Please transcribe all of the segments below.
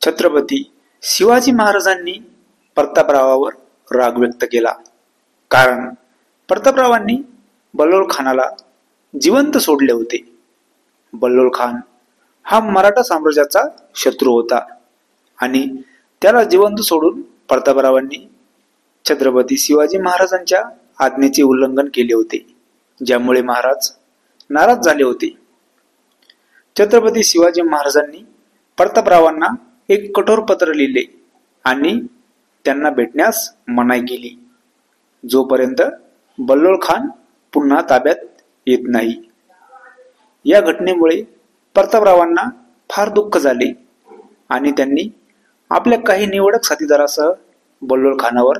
छत्रपती शिवाजी महाराजांनी प्रतापरावावर राग व्यक्त केला, कारण प्रतापरावांनी बल्लोळ खानाला जिवंत सोडले होते. बल्लोळ खान हा मराठा साम्राज्याचा शत्रू होता आणि त्याला जिवंत सोडून प्रतापरावांनी छत्रपती शिवाजी महाराजांच्या आज्ञेचे उल्लंघन केले होते, ज्यामुळे महाराज नाराज झाले होते. छत्रपती शिवाजी महाराजांनी प्रतापरावांना एक कठोर पत्र लिहिले आणि त्यांना भेटण्यास मनाई केली, जोपर्यंत बल्लोळ खान पुन्हा ताब्यात येत नाही. या घटनेमुळे प्रतापरावांना फार दुःख झाले आणि त्यांनी आपल्या काही निवडक साथीदारासह बल्लोळ खानावर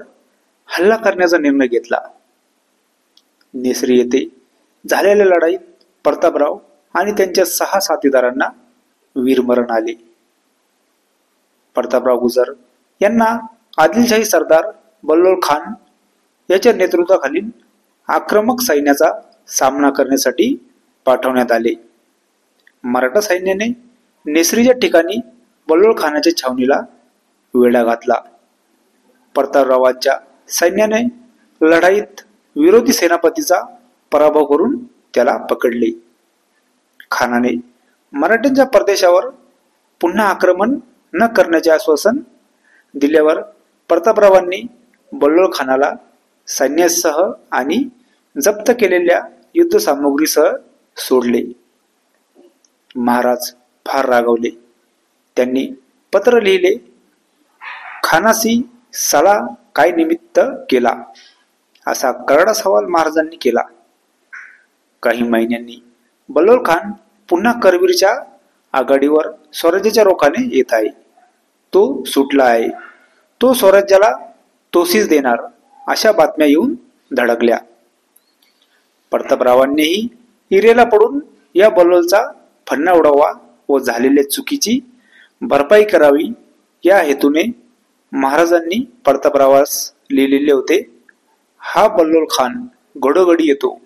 हल्ला करण्याचा निर्णय घेतला. नेसरी येथे झालेल्या लढाईत प्रतापराव आणि त्यांच्या 6 साथीदारांना वीरमरण आले. प्रतापराव गुजर यांना आदिलशाही सरदार बल्लोळ खान याच्या नेतृत्वाखालील आक्रमक सैन्याचा सामना करण्यासाठी पाठवण्यात आले. मराठा सैन्याने नेसरीच्या ठिकाणी बल्लोळ खानाच्या छावणीला वेढा घातला. प्रतापरावांच्या सैन्याने लढाईत विरोधी सेनापतीचा पराभव करून त्याला पकडले. खानाने मराठ्यांच्या प्रदेशावर पुन्हा आक्रमण न करण्याचे आश्वासन दिल्यावर प्रतापरावांनी बल्लोळ खानाला सैन्यासह आणि जप्त केलेल्या युद्धसामुग्रीसह सोडले. महाराज फार रागावले. त्यांनी पत्र लिहिले, खानासी साला काय निमित्त केला, असा करडा सवाल महाराजांनी केला. काही महिन्यांनी बल्लोळ खान पुन्हा करवीरच्या आघाडीवर स्वराज्याच्या रोखाने येत आहे. तो सुटला आहे. तो स्वराज्याला तोसीस देणार, अशा बातम्या येऊन धडकल्या. प्रतापरावांनीही इरेला पडून या बल्लोळचा फन्ना उडवावा व झालेल्या चुकीची भरपाई करावी, या हेतूने महाराजांनी प्रतापरावास लिहिलेले होते, हा बल्लोळ खान घडोघडी येतो.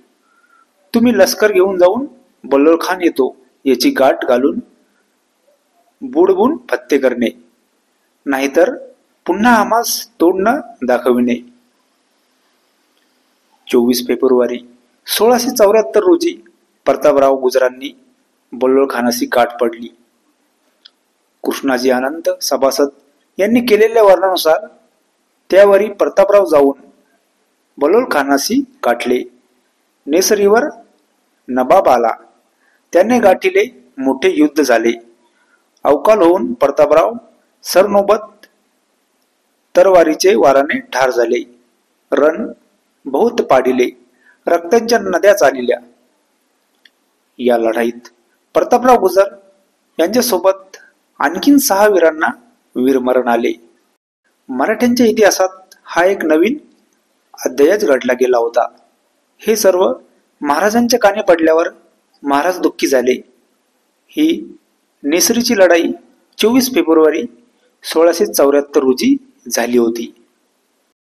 तुम्ही लष्कर घेऊन जाऊन बल्लोळ खान येतो याची गाठ घालून बुडबुन फत्ते करणे, नाहीतर पुन्हा आम्हास तोड न दाखविणे. 24 फेब्रुवारी 1674 रोजी प्रतापराव गुजरांनी बल्लोळ खानाशी गाठ पडली. कृष्णाजी अनंत सभासद यांनी केलेल्या वर्णनानुसार त्यावरी प्रतापराव जाऊन बल्लोळ खानाशी गाठले. नेसरीवर नबाब आला. त्याने गाठीले मोठे युद्ध झाले. अवकाल होऊन प्रतापराव सरनोबत तरवारीचे वाराने ठार झाले. रण बहुत पाडिले. रक्तांच्या नद्या चालिल्या. या लढाईत प्रतापराव गुजर यांच्यासोबत आणखीन 6 वीरांना वीरमरण आले. मराठ्यांच्या इतिहासात हा एक नवीन अध्यायच घडला गेला होता. हे सर्व महाराजांच्या कानी पडल्यावर महाराज दुःखी झाले. ही नेसरीची लढाई 24 फेब्रुवारी 1674 रोजी झाली होती.